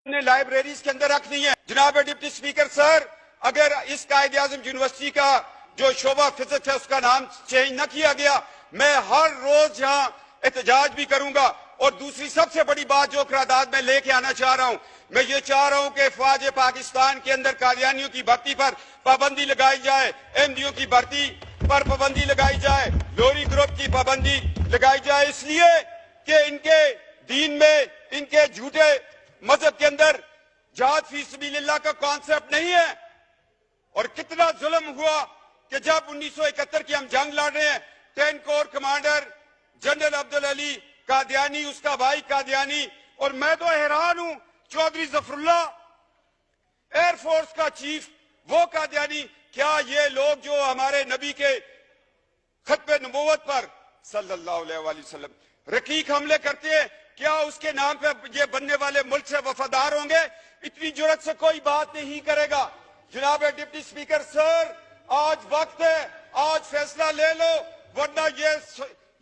نے لائبریریز کے اندر رکھ دی ہیں۔ جناب ڈپٹی اسپیکر سر، اگر اس قائد اعظم یونیورسٹی کا جو شعبہ فزکس ہے اس کا نام چینج نہ کیا گیا، میں ہر روز یہاں احتجاج بھی کروں گا۔ اور دوسری سب سے بڑی بات جو قرارداد میں لے کے آنا چاہ رہا ہوں، میں یہ چاہ رہا ہوں کہ افواج پاکستان کے اندر قادیانیوں کی بھرتی پر پابندی لگائی جائے، احمدیوں کی بھرتی پر پابندی لگائی جائے، لوری گروپ کی پابندی لگائی جائے، اس لیے کہ ان کے دین میں، ان کے جھوٹے مذہب کے اندر جہاد فی سبیل اللہ کا کانسیپٹ نہیں ہے۔ اور کتنا ظلم ہوا کہ جب 1971 کی ہم جنگ لڑ رہے ہیں، 10 corps commander general Abdul Ali Qadiani, اس کا بھائی قادیانی، اور میں تو حیران ہوں، Chaudhry Zafarullah air force کا چیف، وہ قادیانی۔ کیا یہ لوگ جو ہمارے نبی کے ختم نبوت پر صلی اللہ علیہ وآلہ وسلم رقیق حملے کرتے ہیں، کیا اس کے نام پہ یہ بننے والے ملک سے وفادار ہوں گے؟ اتنی جرات سے کوئی بات نہیں کرے گا۔ جناب ڈپٹی اسپیکر سر، آج وقت ہے، آج فیصلہ لے لو، ورنہ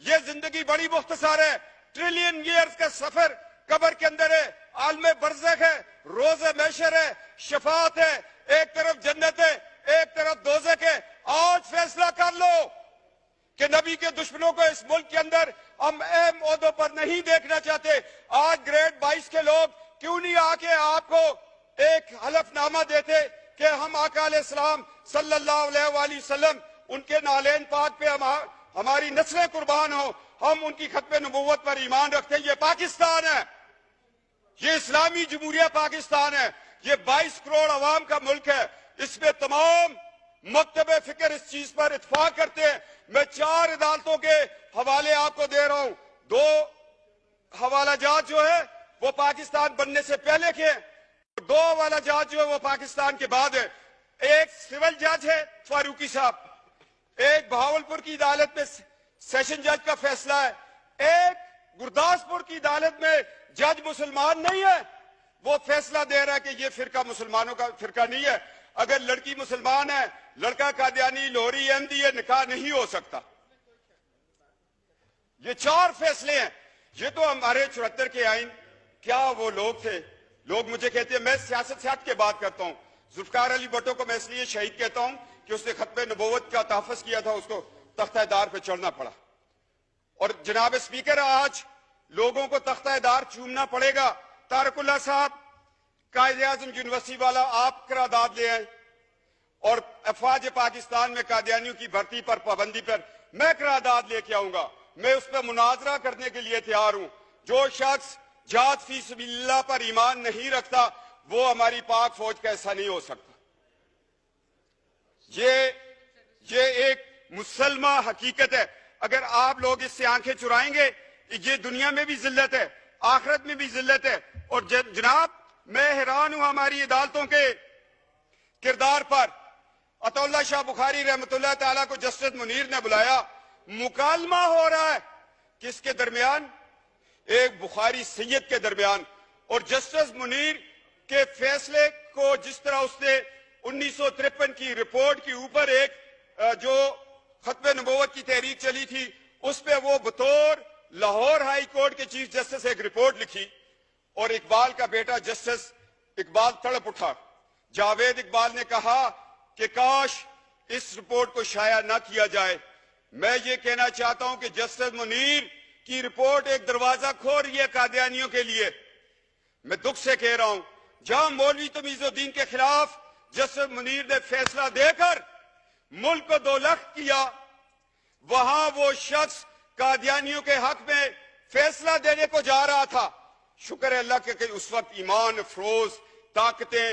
یہ زندگی بڑی مختصر ہے۔ ٹریلین ایئرز کا سفر قبر کے اندر ہے، عالم برزخ ہے، روز محشر ہے، شفاعت ہے، ایک طرف جنت ہے، ایک طرف دوزخ ہے۔ آج فیصلہ کر لو کہ نبی کے دشمنوں کو اس ملک کے اندر ہم اہم عہدوں پر نہیں دیکھنا چاہتے۔ آج گریڈ 22 کے لوگ کیوں نہیں آ کے آپ کو ایک حلف نامہ دیتے کہ ہم آقا علیہ السلام صلی اللہ علیہ وآلہ وسلم، ان کے نالین پاک پہ ہماری نسلیں قربان ہوں، ہم ان کی ختم نبوت پر ایمان رکھتے ہیں۔ یہ پاکستان ہے، یہ اسلامی جمہوریہ پاکستان ہے، یہ 22 کروڑ عوام کا ملک ہے۔ اس میں تمام مکتب فکر اس چیز پر اتفاق کرتے ہیں۔ میں 4 عدالتوں کے حوالے آپ کو دے رہا ہوں۔ 2 حوالہ جات جو ہے وہ پاکستان بننے سے پہلے کے، 2 حوالہ جات جو ہے وہ پاکستان کے بعد ہے۔ ایک سول جج ہے فاروقی صاحب، ایک بہاولپور کی عدالت میں سیشن جج کا فیصلہ ہے، ایک گرداسپور کی عدالت میں جج مسلمان نہیں ہے، وہ فیصلہ دے رہا ہے کہ یہ فرقہ مسلمانوں کا فرقہ نہیں ہے۔ اگر لڑکی مسلمان ہے، لڑکا قادیانی، لوہری، احمدی ہے، نکاح نہیں ہو سکتا۔ یہ 4 فیصلے ہیں۔ یہ تو ہمارے 74 کے آئین، کیا وہ لوگ تھے؟ لوگ مجھے کہتے ہیں، میں سیاست سے ہٹ کے بات کرتا ہوں، ذوالفقار علی بھٹو کو میں اس لیے شہید کہتا ہوں کہ اس نے ختم نبوت کا تحفظ کیا تھا، اس کو تختہ دار پہ چڑھنا پڑا۔ اور جناب اسپیکر، آج لوگوں کو تختہ دار چومنا پڑے گا۔ طارق اللہ صاحب، قائد اعظم یونیورسٹی والا، آپ قرارداد لے آئیں، اور افواج پاکستان میں قادیانیوں کی بھرتی پر پابندی پر میں قرارداد لے کے آؤں گا۔ میں اس پہ مناظرہ کرنے کے لیے تیار ہوں۔ جو شخص جہاد فی سبیل اللہ پر ایمان نہیں رکھتا، وہ ہماری پاک فوج کا حصہ نہیں ہو سکتا۔ یہ ایک مسلمہ حقیقت ہے۔ اگر آپ لوگ اس سے آنکھیں چرائیں گے، یہ دنیا میں بھی ذلت ہے، آخرت میں بھی ذلت ہے۔ اور جناب، میں حیران ہوں ہماری عدالتوں کے کردار پر۔ عطا اللہ شاہ بخاری رحمۃ اللہ تعالیٰ کو جسٹس منیر نے بلایا، مکالمہ ہو رہا ہے کس کے درمیان؟ ایک بخاری سید کے درمیان۔ اور جسٹس منیر کے فیصلے کو جس طرح اس نے 1953 کی رپورٹ کے اوپر ایک جو ختم نبوت کی تحریک چلی تھی، اس پہ وہ بطور لاہور ہائی کورٹ کے چیف جسٹس ایک رپورٹ لکھی، اور اقبال کا بیٹا جسٹس اقبال تڑپ اٹھا۔ جاوید اقبال نے کہا کہ کاش اس رپورٹ کو شائع نہ کیا جائے۔ میں یہ کہنا چاہتا ہوں کہ جسٹس منیر کی رپورٹ ایک دروازہ کھول رہی ہے قادیانیوں کے لیے۔ میں دکھ سے کہہ رہا ہوں، جہاں مولوی تمیز الدین کے خلاف جسٹس منیر نے فیصلہ دے کر ملک کو 2 لخت کیا، وہاں وہ شخص قادیانیوں کے حق میں فیصلہ دینے کو جا رہا تھا۔ شکر ہے اللہ کہ اس وقت ایمان افروز طاقتیں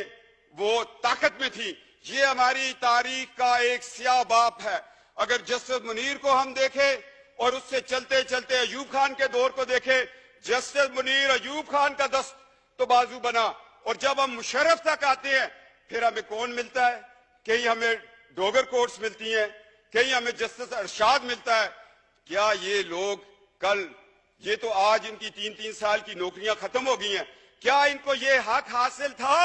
وہ طاقت میں تھی۔ یہ ہماری تاریخ کا ایک سیاہ باپ ہے۔ اگر جسٹس منیر کو ہم دیکھیں اور اس سے چلتے چلتے ایوب خان کے دور کو دیکھیں، جسٹس منیر ایوب خان کا دست تو بازو بنا، اور جب ہم مشرف تک آتے ہیں پھر ہمیں کون ملتا ہے؟ کہیں ہمیں ڈوگر کورٹس ملتی ہیں، کہیں ہمیں جسٹس ارشاد ملتا ہے۔ کیا یہ لوگ کل، یہ تو آج ان کی 3 سال کی نوکریاں ختم ہو گئی ہیں، کیا ان کو یہ حق حاصل تھا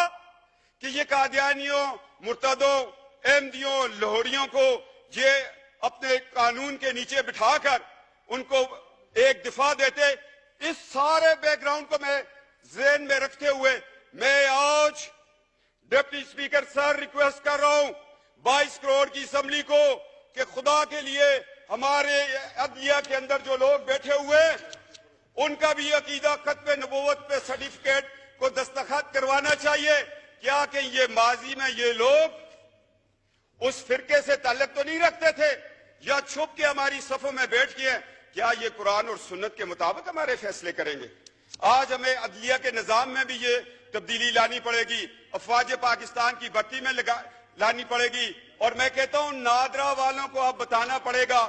کہ یہ قادیانیوں، مرتدوں، احمدیوں، لاہوریوں کو یہ اپنے قانون کے نیچے بٹھا کر ان کو ایک دفاع دیتے؟ اس سارے بیک گراؤنڈ کو میں ذہن میں رکھتے ہوئے मैं आज डिप्टी स्पीकर सर रिक्वेस्ट कर रहा हूं 22 करोड़ की असेंबली को कि खुदा के लिए हमारे अदलिया के अंदर जो लोग बैठे हुए उनका भी अकीदा खत्म नबूवत पे सर्टिफिकेट को दस्तखत करवाना चाहिए। क्या कि ये माजी में ये लोग उस फिरके से ताल्लुक तो नहीं रखते थे या छुप के हमारी सफों में बैठ के क्या ये कुरान और सुन्नत के मुताबिक हमारे फैसले करेंगे? आज हमें अदलिया के निजाम में भी ये तब्दीली लानी पड़ेगी, अफवाज पाकिस्तान की भर्ती में लानी पड़ेगी। और मैं कहता हूं नादरा वालों को अब बताना पड़ेगा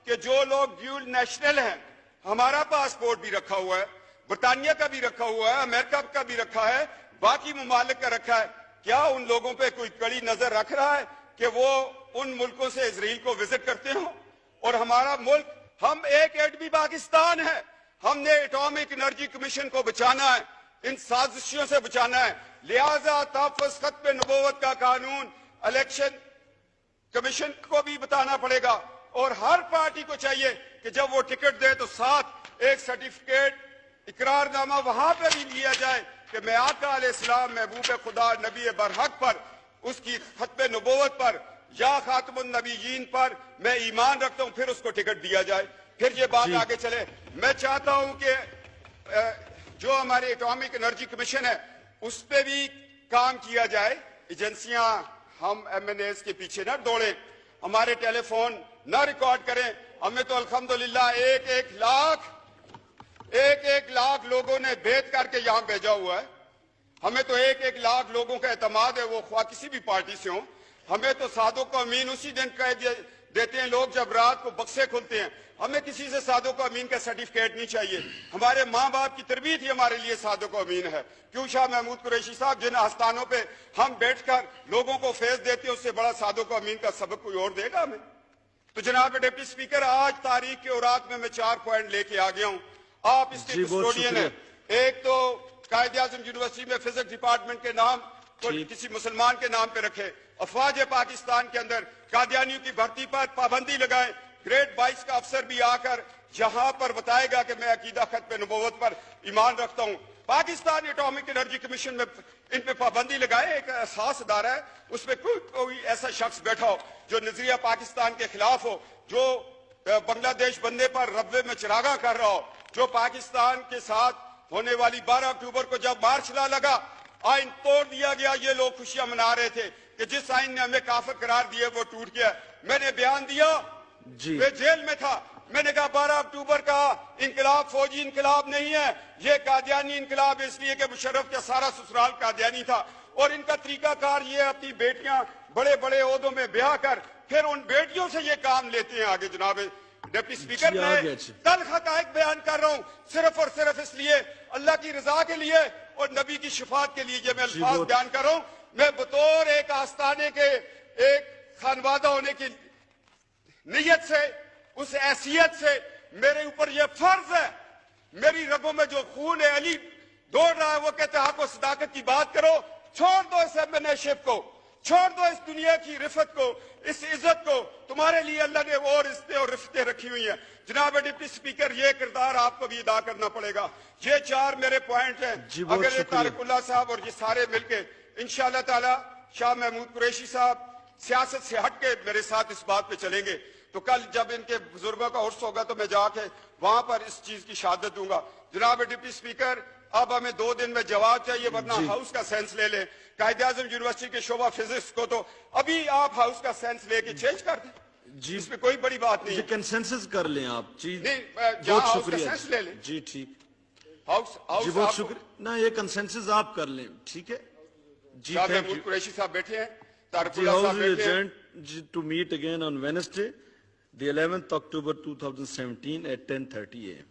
कि जो लोग ड्यूल नेशनल हैं, हमारा पासपोर्ट भी रखा हुआ है, बरतानिया का भी रखा हुआ है, अमेरिका का भी रखा है, बाकी मुमालिक का रखा है, क्या उन लोगों पे कोई कड़ी नजर रख रहा है कि वो उन मुल्कों से इजराइल को विजिट करते हो? और हमारा मुल्क, हम एक एटमी पाकिस्तान है, हमने एटॉमिक एनर्जी कमीशन को बचाना है, इन साजिशों से बचाना है। लिहाजा तहफ़्फ़ुज़ खत्म नबूवत का कानून इलेक्शन कमीशन को भी बताना पड़ेगा और हर पार्टी को चाहिए कि जब वो टिकट दे तो साथ एक सर्टिफिकेट इकरारनामा वहां पर भी लिया जाए कि मैं आका अलैहिस्सलाम महबूब खुदा नबी बरहक पर, उसकी खत्म नबूवत पर या खातमुन नबीयीन पर मैं ईमान रखता हूं, फिर उसको टिकट दिया जाए, फिर ये बात आगे चले। मैं चाहता हूं कि जो हमारे एटॉमिक एनर्जी कमीशन है उस पर भी काम किया जाए। एजेंसियां, हम MNAs के पीछे ना दौड़े, हमारे टेलीफोन ना रिकॉर्ड करें। हमें तो अल्हम्दुलिल्लाह एक लाख लोगों ने भेद करके यहां भेजा हुआ है। हमें तो एक लाख लोगों का एतमाद है, वो ख्वाह किसी भी पार्टी से हो। हमें तो सादों को अमीन उसी दिन कह देते हैं लोग जब रात को बक्से खुलते हैं। हमें किसी से सादों को अमीन का सर्टिफिकेट नहीं चाहिए। हमारे माँ बाप की तरबियत ही हमारे लिए सादों को अमीन है। क्यों शाह महमूद कुरैशी साहब, जिन आस्थानों पे हम बैठकर लोगों को फैज देते हैं, उससे बड़ा सादों को अमीन का सबक कोई और देगा हमें? तो जनाब डिप्टी स्पीकर, आज तारीख के औरात में मैं 4 पॉइंट लेके आ गया हूं। आप इसके कस्टोडियन है। एक तो कायद-ए-आज़म यूनिवर्सिटी में फिजिक्स डिपार्टमेंट के नाम को किसी मुसलमान के नाम पे रखे। अफवाज पाकिस्तान के अंदर कादियानियों की भर्ती पर पाबंदी लगाए। ग्रेड 22 का अफसर भी आकर जहां पर बताएगा कि मैं अकीदा खत्म नबूवत पर ईमान रखता हूं। पाकिस्तान एटॉमिक एनर्जी कमीशन में इन पे पाबंदी लगाए। एक एहसास अदारा है, उसमें कोई ऐसा शख्स बैठा हो जो नजरिया पाकिस्तान के खिलाफ हो, जो बांग्लादेश बनने पर रब्बे में चिरागा कर रहा हो, जो पाकिस्तान के साथ होने वाली 12 अक्टूबर को जब मार्च ला लगा, आइन तोड़ दिया गया, ये लोग खुशियां मना रहे थे कि जिस आइन ने हमें काफिर करार दिए वो टूट गया। मैंने बयान दिया, मैं जेल में था, मैंने कहा 12 अक्टूबर का इंकलाब फौजी इंकलाब नहीं है, ये कादियानी इंकलाब, इसलिए कि मुशर्रफ का सारा ससुराल कादियानी था और इनका तरीकाकार ये अपनी बेटियां बड़े बड़े ओहदों में ब्याह कर फिर उन बेटियों से ये काम लेते हैं आगे। जनाब डिप्टी स्पीकर, मैं तल्ख हक़ाइक़ बयान कर रहा हूं सिर्फ और सिर्फ इसलिए, अल्लाह की रजा के लिए और नबी की शफात के लिए ये मैं अल्फाज बयान कर रहा हूं। मैं बतौर एक आस्थाने के एक खानवादा होने की नीयत से, उस हैसियत से मेरे ऊपर यह फर्ज है, मेरी रगों में जो खून है अली दौड़ रहा है, वो कहते हैं आपको सदाकत की बात करो, छोड़ दो इस एमएनएशिप को, छोड़ दो इस दुनिया की रिफत को, इस इज्जत को। तुम्हारे लिए अल्लाह ने और इज्जतें और रिफतें रखी हुई हैं। जनाब डिप्टी स्पीकर, ये किरदार आपको भी अदा करना पड़ेगा। ये 4 मेरे पॉइंट हैं। अगर ये तारिकुल्लाह साहब और ये सारे मिलके इंशाअल्लाह ताला, शाह महमूद कुरैशी साहब सियासत से हट के मेरे साथ इस बात पे चलेंगे, तो कल जब इनके बुजुर्गों का उर्स होगा तो मैं जाके वहां पर इस चीज की शहादत दूंगा। जनाब डिप्टी स्पीकर, अब हमें 2 दिन में जवाब चाहिए, वरना हाउस का सेंस ले लें। कायद-ए-आज़म यूनिवर्सिटी के शोबा फिजिक्स को तो अभी आप हाउस का सेंस लेके चेंज कर दें जी, इसमें कोई बड़ी बात नहीं है। कंसेंसस कर लें आप जी, नहीं बहुत शुक्रिया ले लें जी। ठीक, हाउस जी बहुत शुक्रिया ना, ये कंसेंसस आप कर लें, ठीक है जी। महमूद कुरैशी साहब बैठे हैं, तारिकुल्लाह साहब बैठे हैं। To meet again on Wednesday the 11th October 2017 at 10:30 AM